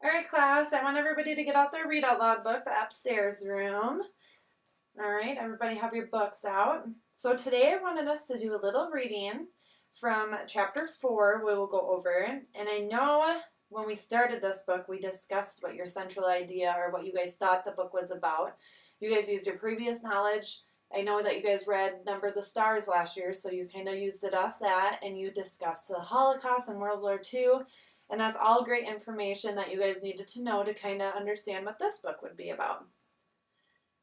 All right, class, I want everybody to get out their read out loud book, the upstairs room. All right, everybody have your books out. So today I wanted us to do a little reading from chapter 4, we will go over. And I know when we started this book, we discussed what your central idea or what you guys thought the book was about. You guys used your previous knowledge. I know that you guys read Number the Stars last year, so you kind of used it off that, and you discussed the Holocaust and World War II. And that's all great information that you guys needed to know to kind of understand what this book would be about.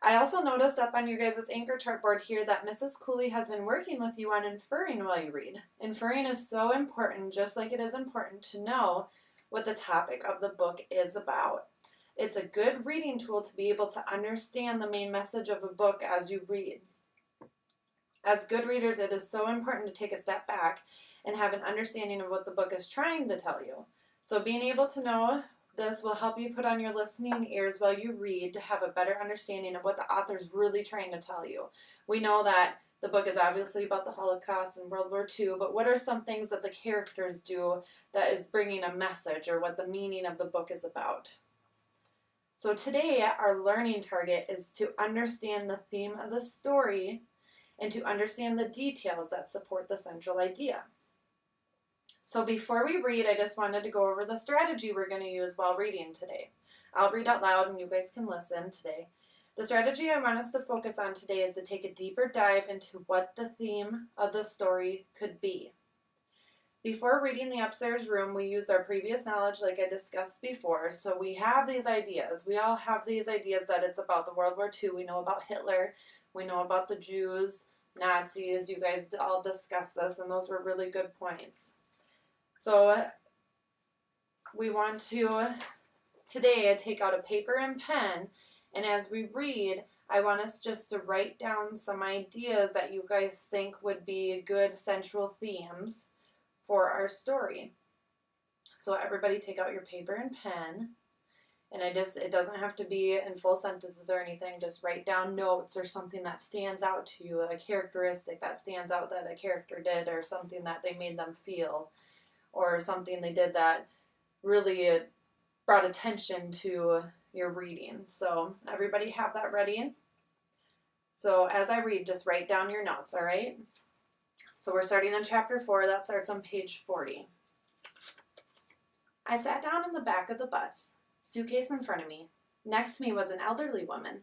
I also noticed up on your guys' anchor chart board here that Mrs. Cooley has been working with you on inferring while you read. Inferring is so important, just like it is important to know what the topic of the book is about. It's a good reading tool to be able to understand the main message of a book as you read. As good readers, it is so important to take a step back and have an understanding of what the book is trying to tell you. So being able to know this will help you put on your listening ears while you read to have a better understanding of what the author's really trying to tell you. We know that the book is obviously about the Holocaust and World War II, but what are some things that the characters do that is bringing a message or what the meaning of the book is about? So today, our learning target is to understand the theme of the story and to understand the details that support the central idea. So before we read, I just wanted to go over the strategy we're going to use while reading today. I'll read out loud and you guys can listen today. The strategy I want us to focus on today is to take a deeper dive into what the theme of the story could be. Before reading the upstairs room, we used our previous knowledge like I discussed before. So we have these ideas. We all have these ideas that it's about the World War II. We know about Hitler. We know about the Jews, Nazis. You guys all discussed this, and those were really good points. So we want to today take out a paper and pen, and as we read, I want us just to write down some ideas that you guys think would be good central themes for our story. So everybody take out your paper and pen, and it doesn't have to be in full sentences or anything, just write down notes or something that stands out to you, a characteristic that stands out that a character did or something that they made them feel or something they did that really brought attention to your reading. So everybody have that ready? So as I read, just write down your notes, all right? So we're starting in chapter 4. That starts on page 40. I sat down in the back of the bus, suitcase in front of me. Next to me was an elderly woman.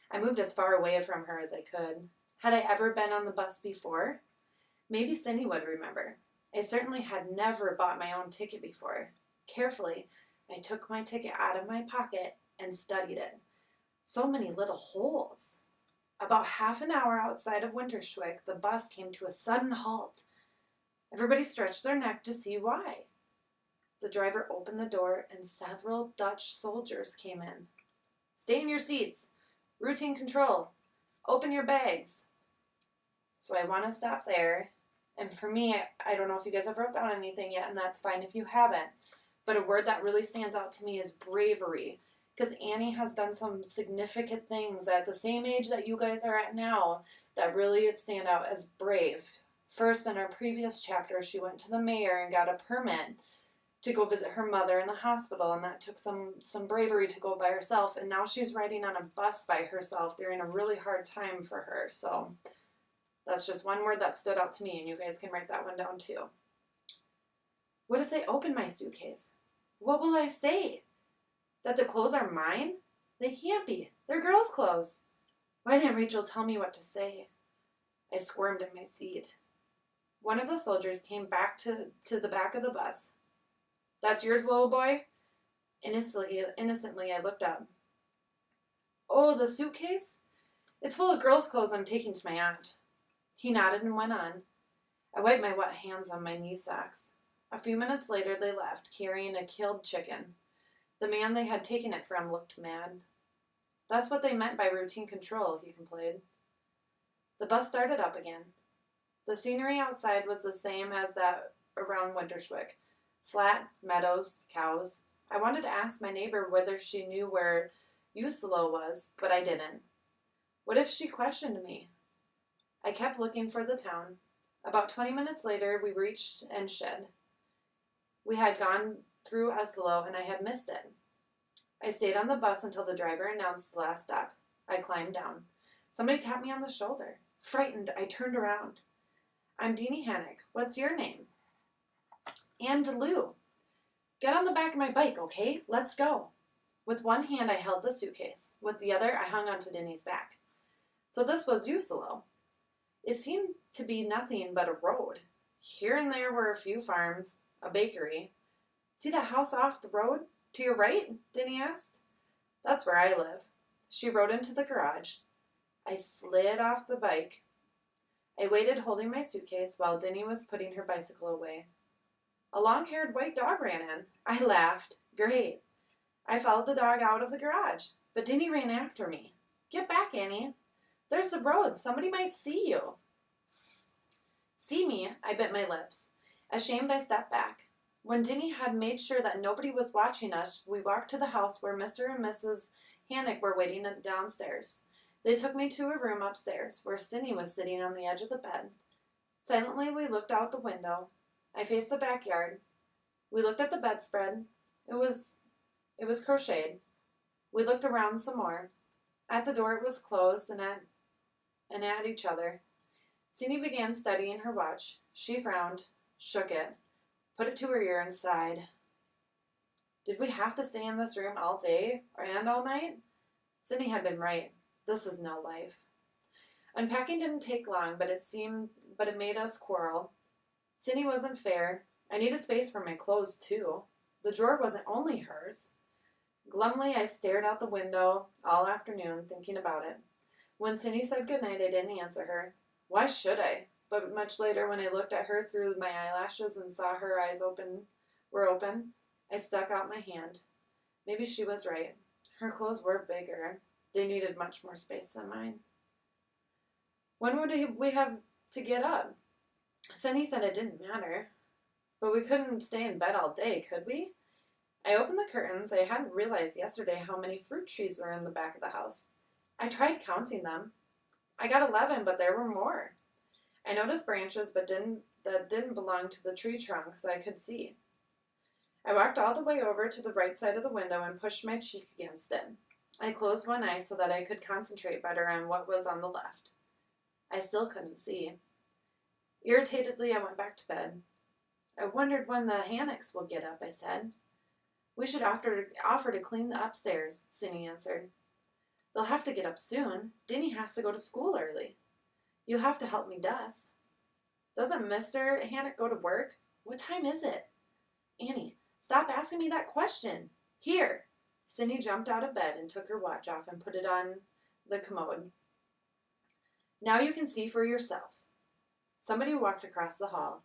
I moved as far away from her as I could. Had I ever been on the bus before? Maybe Cindy would remember. I certainly had never bought my own ticket before. Carefully, I took my ticket out of my pocket and studied it. So many little holes. About half an hour outside of Winterschwick, the bus came to a sudden halt. Everybody stretched their neck to see why. The driver opened the door and several Dutch soldiers came in. Stay in your seats. Routine control. Open your bags. So I want to stop there. And for me, I don't know if you guys have wrote down anything yet, and that's fine if you haven't. But a word that really stands out to me is bravery. Because Annie has done some significant things at the same age that you guys are at now that really stand out as brave. First, in our previous chapter, she went to the mayor and got a permit to go visit her mother in the hospital, and that took some bravery to go by herself. And now she's riding on a bus by herself during a really hard time for her. So that's just one word that stood out to me, and you guys can write that one down too. What if they open my suitcase? What will I say? That the clothes are mine? They can't be. They're girls' clothes. Why didn't Rachel tell me what to say? I squirmed in my seat. One of the soldiers came back to the back of the bus. That's yours, little boy? Innocently, I looked up. Oh, the suitcase? It's full of girls' clothes I'm taking to my aunt. He nodded and went on. I wiped my wet hands on my knee socks. A few minutes later, they left, carrying a killed chicken. The man they had taken it from looked mad. That's what they meant by routine control, he complained. The bus started up again. The scenery outside was the same as that around Winterschwick. Flat, meadows, cows. I wanted to ask my neighbor whether she knew where Usalo was, but I didn't. What if she questioned me? I kept looking for the town. About 20 minutes later, we reached Enschede. We had gone through Eslo, and I had missed it. I stayed on the bus until the driver announced the last stop. I climbed down. Somebody tapped me on the shoulder. Frightened, I turned around. I'm Deanie Hannick. What's your name? Ann DeLue. Get on the back of my bike, okay? Let's go. With one hand, I held the suitcase. With the other, I hung onto Denny's back. So this was Usalo. It seemed to be nothing but a road. Here and there were a few farms, a bakery. See that house off the road? To your right? Denny asked. That's where I live. She rode into the garage. I slid off the bike. I waited holding my suitcase while Denny was putting her bicycle away. A long-haired white dog ran in. I laughed. Great. I followed the dog out of the garage, but Denny ran after me. Get back, Annie. There's the road. Somebody might see you. See me? I bit my lips. Ashamed, I stepped back. When Denny had made sure that nobody was watching us, we walked to the house where Mr. and Mrs. Hannick were waiting downstairs. They took me to a room upstairs where Cindy was sitting on the edge of the bed. Silently, we looked out the window. I faced the backyard. We looked at the bedspread. It was crocheted. We looked around some more. At the door it was closed and at each other. Cindy began studying her watch. She frowned, shook it, put it to her ear and sighed. Did we have to stay in this room all day and all night? Cindy had been right. This is no life. Unpacking didn't take long, but it made us quarrel. Cindy wasn't fair. I needed space for my clothes, too. The drawer wasn't only hers. Glumly, I stared out the window all afternoon, thinking about it. When Cindy said goodnight, I didn't answer her. Why should I? But much later, when I looked at her through my eyelashes and saw her eyes were open, I stuck out my hand. Maybe she was right. Her clothes were bigger. They needed much more space than mine. When would we have to get up? Cindy said it didn't matter. But we couldn't stay in bed all day, could we? I opened the curtains. I hadn't realized yesterday how many fruit trees were in the back of the house. I tried counting them. I got 11, but there were more. I noticed branches that didn't belong to the tree trunks I could see. I walked all the way over to the right side of the window and pushed my cheek against it. I closed one eye so that I could concentrate better on what was on the left. I still couldn't see. Irritatedly, I went back to bed. I wondered when the Hannicks will get up, I said. We should offer to clean the upstairs, Cindy answered. They'll have to get up soon. Denny has to go to school early. You'll have to help me dust. Doesn't Mr. Hannick go to work? What time is it? Annie, stop asking me that question. Here. Cindy jumped out of bed and took her watch off and put it on the commode. Now you can see for yourself. Somebody walked across the hall.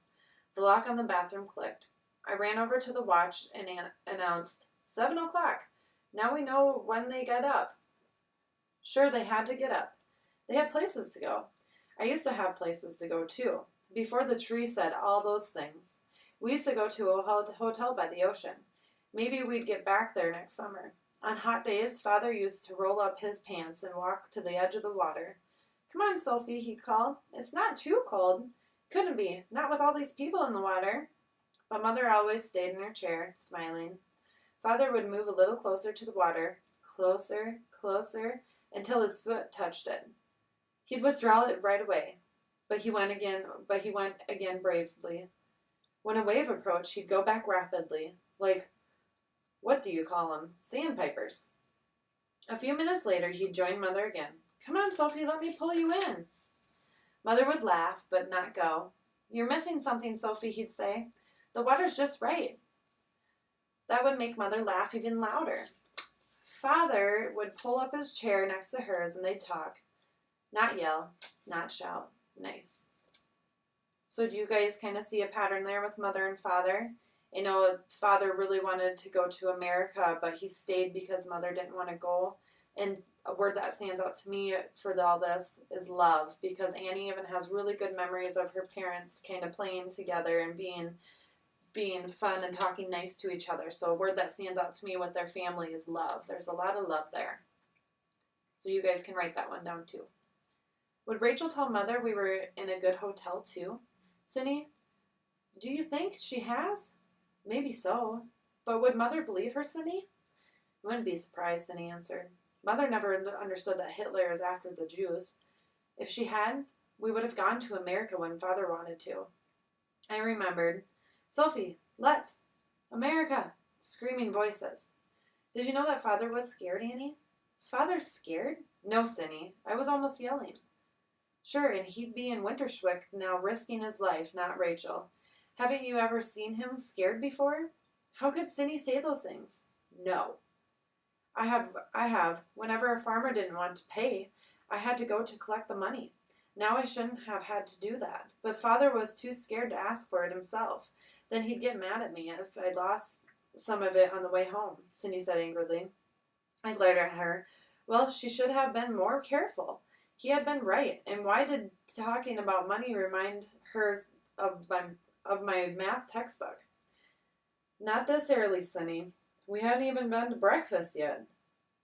The lock on the bathroom clicked. I ran over to the watch and announced, 7 o'clock. Now we know when they get up. Sure, they had to get up. They had places to go. I used to have places to go, too. Before the tree said all those things. We used to go to a hotel by the ocean. Maybe we'd get back there next summer. On hot days, Father used to roll up his pants and walk to the edge of the water. Come on, Sophie, he'd call. It's not too cold. Couldn't be, not with all these people in the water. But Mother always stayed in her chair, smiling. Father would move a little closer to the water, closer, until his foot touched it. He'd withdraw it right away, but he went again bravely. When a wave approached, he'd go back rapidly, like, what do you call them? Sandpipers. A few minutes later, he'd join Mother again. Come on, Sophie, let me pull you in. Mother would laugh, but not go. You're missing something, Sophie, he'd say. The water's just right. That would make Mother laugh even louder. Father would pull up his chair next to hers and they'd talk. Not yell, not shout. Nice. So do you guys kind of see a pattern there with Mother and Father? You know, Father really wanted to go to America, but he stayed because Mother didn't want to go. And a word that stands out to me for all this is love, because Annie even has really good memories of her parents kind of playing together and being fun and talking nice to each other. So a word that stands out to me with their family is love. There's a lot of love there. So you guys can write that one down too. Would Rachel tell Mother we were in a good hotel too? Cindy, do you think she has? Maybe so. But would Mother believe her, Cindy? I wouldn't be surprised, Cindy answered. Mother never understood that Hitler is after the Jews. If she had, we would have gone to America when Father wanted to. I remembered. Sophie, let's. America! Screaming voices. Did you know that Father was scared, Annie? Father's scared? No, Cindy. I was almost yelling. Sure, and he'd be in Winterswick now risking his life, not Rachel. Haven't you ever seen him scared before? How could Cindy say those things? No. I have. Whenever a farmer didn't want to pay, I had to go to collect the money. Now I shouldn't have had to do that. But Father was too scared to ask for it himself. Then he'd get mad at me if I lost some of it on the way home, Cindy said angrily. I glared at her. Well, she should have been more careful. He had been right. And why did talking about money remind her of my math textbook? Not this early, Cindy. We hadn't even been to breakfast yet.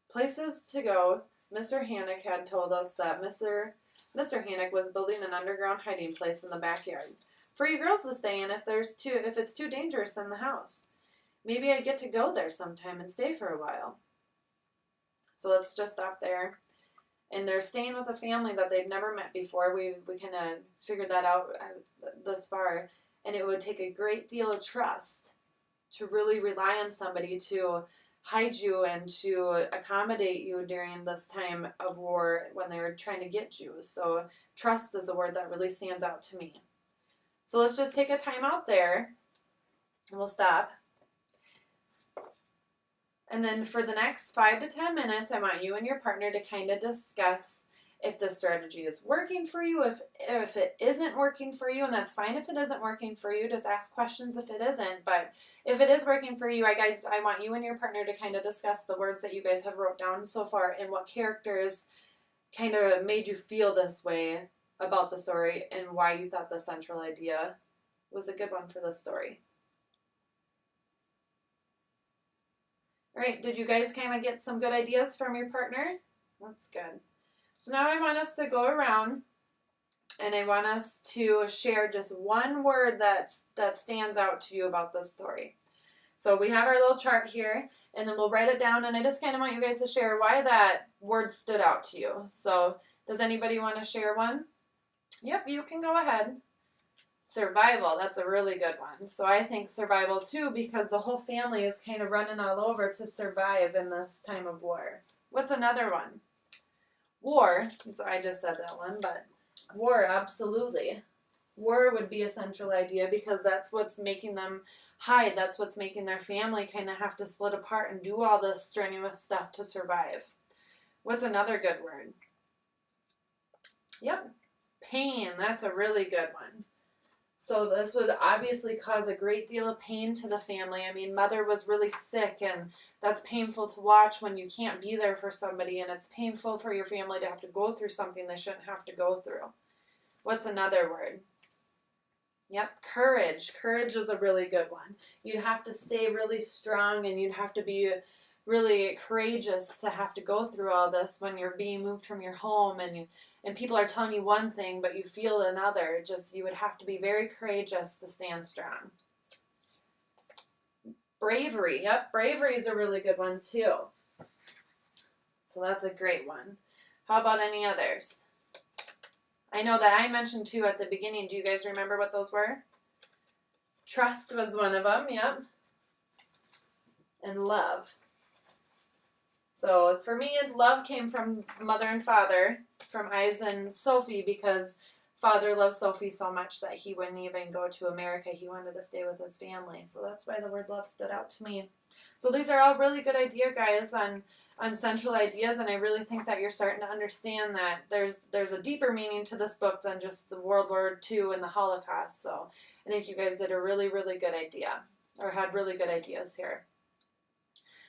Places to go. Mr. Hannock had told us that Mr. Hannock was building an underground hiding place in the backyard for you girls to stay in if it's too dangerous in the house. Maybe I'd get to go there sometime and stay for a while. So let's just stop there. And they're staying with a family that they've never met before. We kind of figured that out thus far. And it would take a great deal of trust to really rely on somebody to hide you and to accommodate you during this time of war when they were trying to get Jews. So trust is a word that really stands out to me. So let's just take a time out there and we'll stop. And then for the next 5 to 10 minutes, I want you and your partner to kind of discuss if the strategy is working for you, if it isn't working for you, and that's fine if it isn't working for you. Just ask questions if it isn't. But if it is working for you, I want you and your partner to kind of discuss the words that you guys have wrote down so far and what characters kind of made you feel this way about the story and why you thought the central idea was a good one for the story. All right, did you guys kind of get some good ideas from your partner? That's good. So now I want us to go around and I want us to share just one word that stands out to you about this story. So we have our little chart here and then we'll write it down and I just kind of want you guys to share why that word stood out to you. So does anybody want to share one? Yep, you can go ahead. Survival, that's a really good one. So I think survival too because the whole family is kind of running all over to survive in this time of war. What's another one? War, so I just said that one, but war, absolutely. War would be a central idea because that's what's making them hide. That's what's making their family kind of have to split apart and do all this strenuous stuff to survive. What's another good word? Yep, pain. That's a really good one. So this would obviously cause a great deal of pain to the family. I mean, Mother was really sick, and that's painful to watch when you can't be there for somebody, and it's painful for your family to have to go through something they shouldn't have to go through. What's another word? Yep, courage. Courage is a really good one. You'd have to stay really strong, and you'd have to be really courageous to have to go through all this when you're being moved from your home and people are telling you one thing but you feel another. Just you would have to be very courageous to stand strong. Bravery. Yep, bravery is a really good one too. So that's a great one. How about any others? I know that I mentioned two at the beginning. Do you guys remember what those were? Trust was one of them, yep. And love. So for me, love came from Mother and Father, from Isa and Sophie, because Father loved Sophie so much that he wouldn't even go to America. He wanted to stay with his family. So that's why the word love stood out to me. So these are all really good ideas, guys, on central ideas, and I really think that you're starting to understand that there's a deeper meaning to this book than just the World War II and the Holocaust. So I think you guys did a really, really good idea, or had really good ideas here.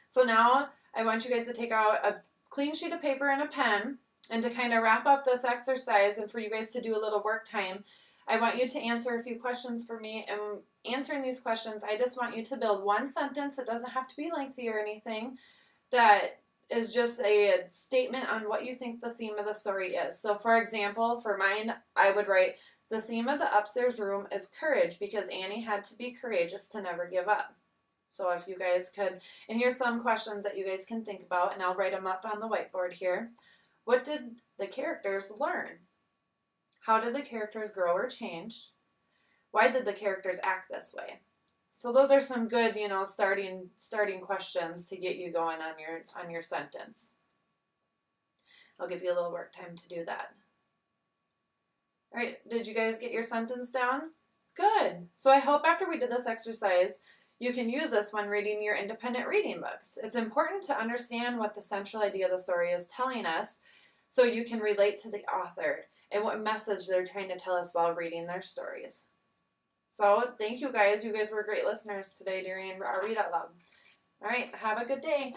So now I want you guys to take out a clean sheet of paper and a pen, and to kind of wrap up this exercise and for you guys to do a little work time, I want you to answer a few questions for me. And answering these questions, I just want you to build one sentence. It doesn't have to be lengthy or anything. That is just a statement on what you think the theme of the story is. So for example, for mine, I would write, the theme of the upstairs room is courage because Annie had to be courageous to never give up. So if you guys could, and here's some questions that you guys can think about, and I'll write them up on the whiteboard here. What did the characters learn? How did the characters grow or change? Why did the characters act this way? So those are some good, starting questions to get you going on your sentence. I'll give you a little work time to do that. All right, did you guys get your sentence down? Good. So I hope after we did this exercise, you can use this when reading your independent reading books. It's important to understand what the central idea of the story is telling us so you can relate to the author and what message they're trying to tell us while reading their stories. So thank you guys. You guys were great listeners today during our Read Out Loud. All right, have a good day.